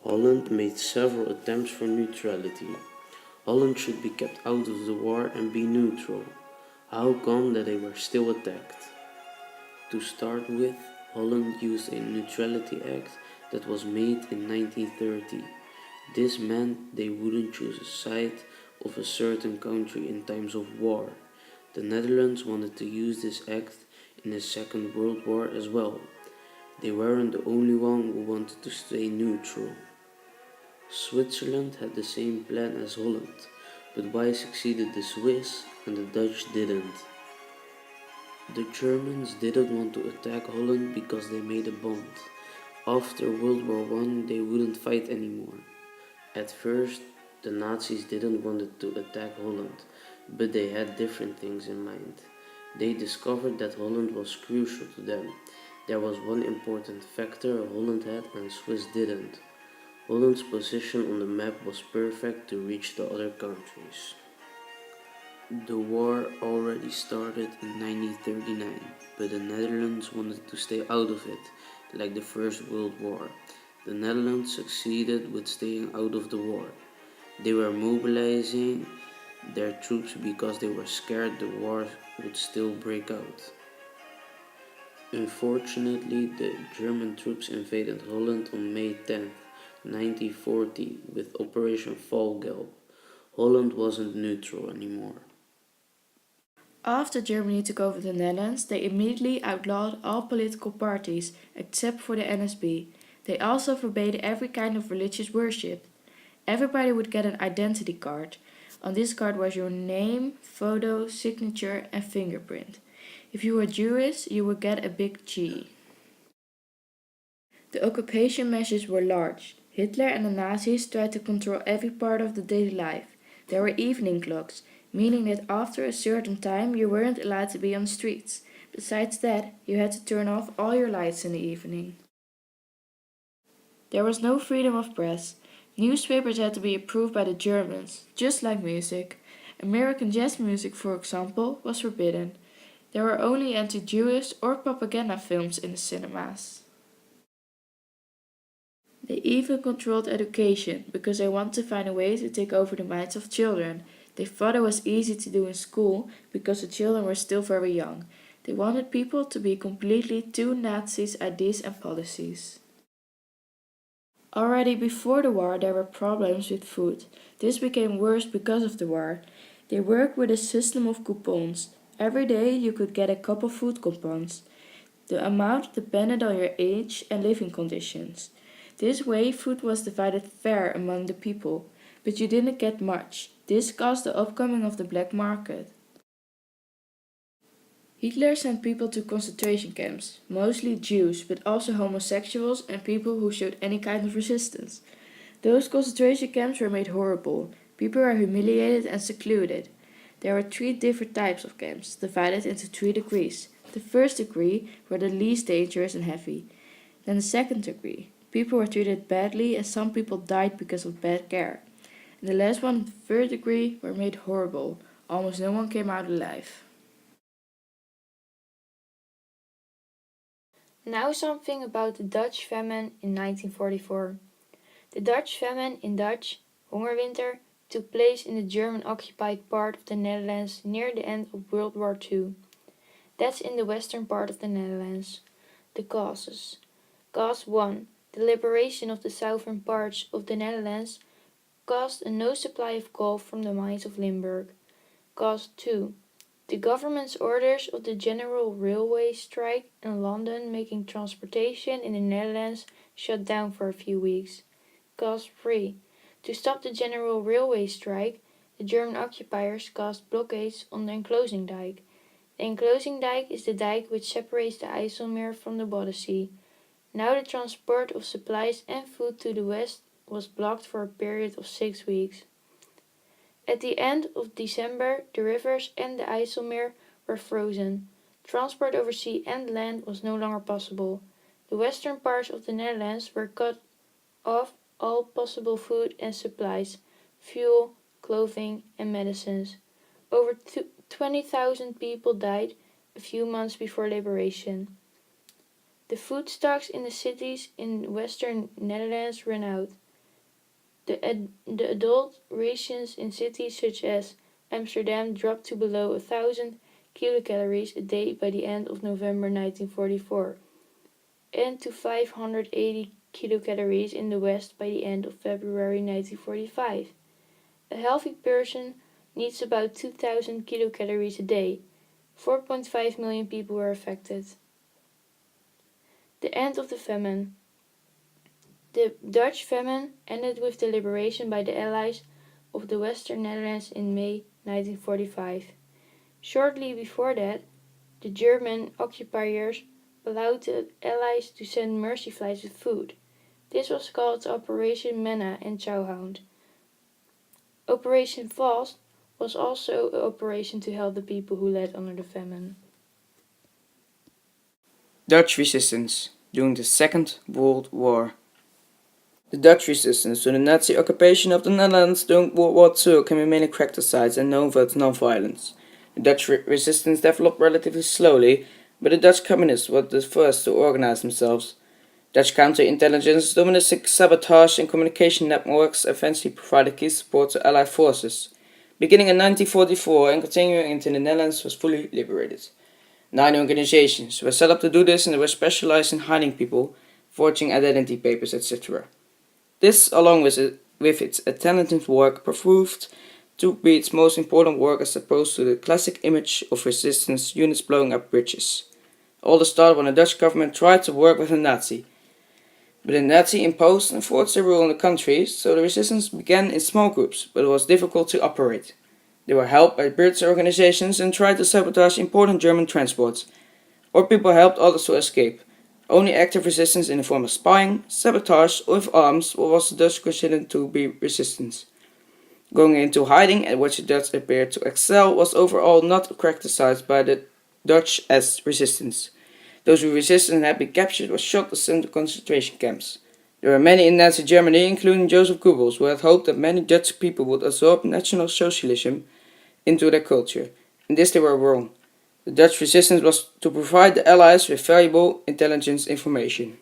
Holland made several attempts for neutrality. Holland should be kept out of the war and be neutral. How come that they were still attacked? To start with, Holland used a Neutrality Act that was made in 1930. This meant they wouldn't choose a side of a certain country in times of war. The Netherlands wanted to use this act in the Second World War as well. They weren't the only one who wanted to stay neutral. Switzerland had the same plan as Holland, but why succeeded the Swiss and the Dutch didn't? The Germans didn't want to attack Holland because they made a bond. After World War I, they wouldn't fight anymore. At first, the Nazis didn't want to attack Holland, but they had different things in mind. They discovered that Holland was crucial to them. There was one important factor Holland had and Swiss didn't. Holland's position on the map was perfect to reach the other countries. The war already started in 1939, but the Netherlands wanted to stay out of it, like the First World War. The Netherlands succeeded with staying out of the war. They were mobilizing their troops because they were scared the war would still break out. Unfortunately, the German troops invaded Holland on May 10, 1940, with Operation Valgelb. Holland wasn't neutral anymore. After Germany took over the Netherlands, they immediately outlawed all political parties except for the NSB. They also forbade every kind of religious worship. Everybody would get an identity card. On this card was your name, photo, signature, and fingerprint. If you were Jewish, you would get a big G. The occupation measures were large. Hitler and the Nazis tried to control every part of the daily life. There were evening clocks, meaning that after a certain time you weren't allowed to be on the streets. Besides that, you had to turn off all your lights in the evening. There was no freedom of press. Newspapers had to be approved by the Germans, just like music. American jazz music, for example, was forbidden. There were only anti-Jewish or propaganda films in the cinemas. They even controlled education because they wanted to find a way to take over the minds of children. They thought it was easy to do in school because the children were still very young. They wanted people to be completely to Nazis' ideas and policies. Already before the war there were problems with food. This became worse because of the war. They worked with a system of coupons. Every day you could get a couple food coupons. The amount depended on your age and living conditions. This way food was divided fair among the people, but you didn't get much. This caused the upcoming of the black market. Hitler sent people to concentration camps, mostly Jews, but also homosexuals and people who showed any kind of resistance. Those concentration camps were made horrible. People were humiliated and secluded. There were 3 different types of camps, divided into 3 degrees. The first degree were the least dangerous and heavy. Then the second degree. People were treated badly and some people died because of bad care. And the last one, the third degree, were made horrible. Almost no one came out alive. Now something about the Dutch famine in 1944. The Dutch famine, in Dutch, Hongerwinter, took place in the German-occupied part of the Netherlands near the end of World War II. That's in the western part of the Netherlands. The causes. Cause 1. The liberation of the southern parts of the Netherlands caused a no supply of coal from the mines of Limburg. Cause 2. The government's orders of the general railway strike in London making transportation in the Netherlands shut down for a few weeks. Cause 3. To stop the general railway strike, the German occupiers caused blockades on the enclosing dike. The enclosing dike is the dike which separates the IJsselmeer from the Boddensee. Now the transport of supplies and food to the west was blocked for a period of 6 weeks. At the end of December, the rivers and the IJsselmeer were frozen. Transport over sea and land was no longer possible. The western parts of the Netherlands were cut off all possible food and supplies, fuel, clothing and medicines. Over 20,000 people died a few months before liberation. The food stocks in the cities in western Netherlands ran out. The adult rations in cities such as Amsterdam dropped to below 1,000 kilocalories a day by the end of November 1944, and to 580 kilocalories in the West by the end of February 1945. A healthy person needs about 2,000 kilocalories a day. 4.5 million people were affected. The end of the famine. The Dutch famine ended with the liberation by the Allies of the Western Netherlands in May 1945. Shortly before that, the German occupiers allowed the Allies to send mercy flights with food. This was called Operation Manna and Chowhound. Operation Fast was also an operation to help the people who led under the famine. Dutch resistance during the Second World War. The Dutch resistance to the Nazi occupation of the Netherlands during World War II can be mainly characterized and known for its non-violence. The Dutch resistance developed relatively slowly, but the Dutch communists were the first to organize themselves. Dutch counterintelligence, domestic sabotage and communication networks eventually provided key support to Allied forces. Beginning in 1944 and continuing until the Netherlands was fully liberated. 9 organizations were set up to do this, and they were specialized in hiding people, forging identity papers, etc. This, along with its intelligence work, proved to be its most important work as opposed to the classic image of resistance units blowing up bridges. All started when the Dutch government tried to work with the Nazi. But the Nazi imposed and forced their rule in the country, so the resistance began in small groups, but it was difficult to operate. They were helped by British organizations and tried to sabotage important German transports, or people helped others to escape. Only active resistance in the form of spying, sabotage, or with arms was the Dutch considered to be resistance. Going into hiding, at which the Dutch appeared to excel, was overall not characterized by the Dutch as resistance. Those who resisted and had been captured were shot or sent to concentration camps. There were many in Nazi Germany, including Joseph Goebbels, who had hoped that many Dutch people would absorb National Socialism into their culture. In this they were wrong. The Dutch resistance was to provide the Allies with valuable intelligence information.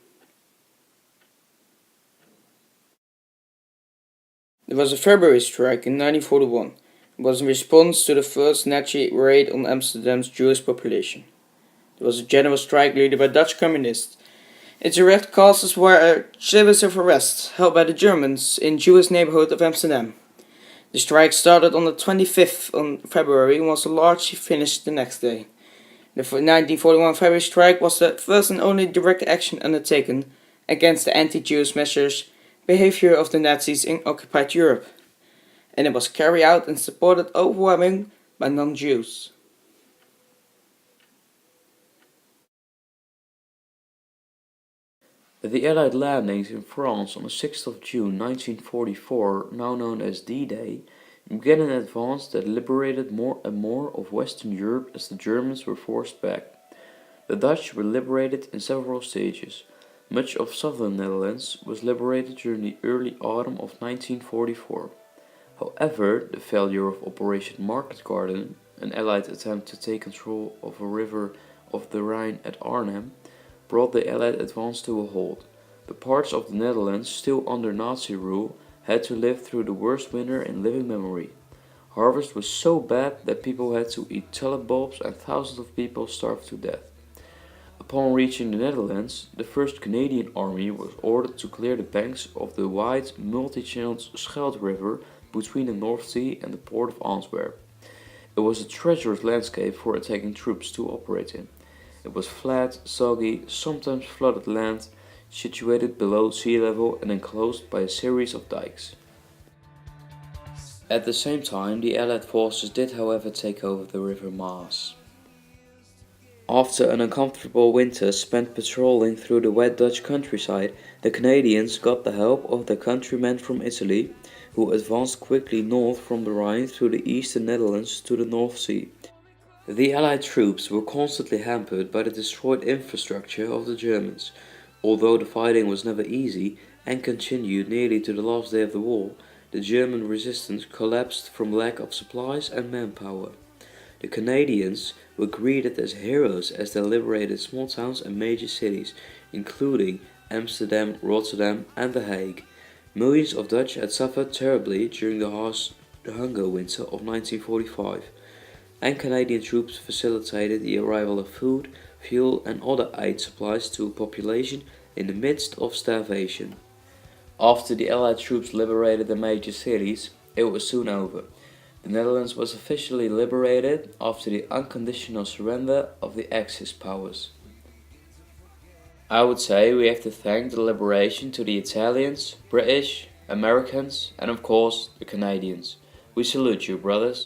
There was a February strike in 1941. It was in response to the first Nazi raid on Amsterdam's Jewish population. There was a general strike led by Dutch communists. Its direct causes were a series of arrests held by the Germans in Jewish neighborhood of Amsterdam. The strike started on the 25th of February and was largely finished the next day. The 1941 February strike was the first and only direct action undertaken against the anti-Jewish measures behavior of the Nazis in occupied Europe, and it was carried out and supported overwhelmingly by non-Jews. The Allied landings in France on the 6th of June 1944, now known as D-Day, began an advance that liberated more and more of Western Europe as the Germans were forced back. The Dutch were liberated in several stages. Much of southern Netherlands was liberated during the early autumn of 1944. However, the failure of Operation Market Garden, an Allied attempt to take control of a river of the Rhine at Arnhem, brought the Allied advance to a halt. The parts of the Netherlands still under Nazi rule had to live through the worst winter in living memory. Harvest was so bad that people had to eat tulip bulbs and thousands of people starved to death. Upon reaching the Netherlands, the 1st Canadian Army was ordered to clear the banks of the wide, multi-channeled Scheldt River between the North Sea and the port of Antwerp. It was a treacherous landscape for attacking troops to operate in. It was flat, soggy, sometimes flooded land, situated below sea level and enclosed by a series of dikes. At the same time, the Allied forces did however take over the River Maas. After an uncomfortable winter spent patrolling through the wet Dutch countryside, the Canadians got the help of their countrymen from Italy, who advanced quickly north from the Rhine through the eastern Netherlands to the North Sea. The Allied troops were constantly hampered by the destroyed infrastructure of the Germans. Although the fighting was never easy and continued nearly to the last day of the war, the German resistance collapsed from lack of supplies and manpower. The Canadians were greeted as heroes as they liberated small towns and major cities, including Amsterdam, Rotterdam and The Hague. Millions of Dutch had suffered terribly during the hunger winter of 1945, and Canadian troops facilitated the arrival of food, fuel and other aid supplies to a population in the midst of starvation. After the Allied troops liberated the major cities, it was soon over. The Netherlands was officially liberated after the unconditional surrender of the Axis powers. I would say we have to thank the liberation to the Italians, British, Americans and of course the Canadians. We salute you, brothers.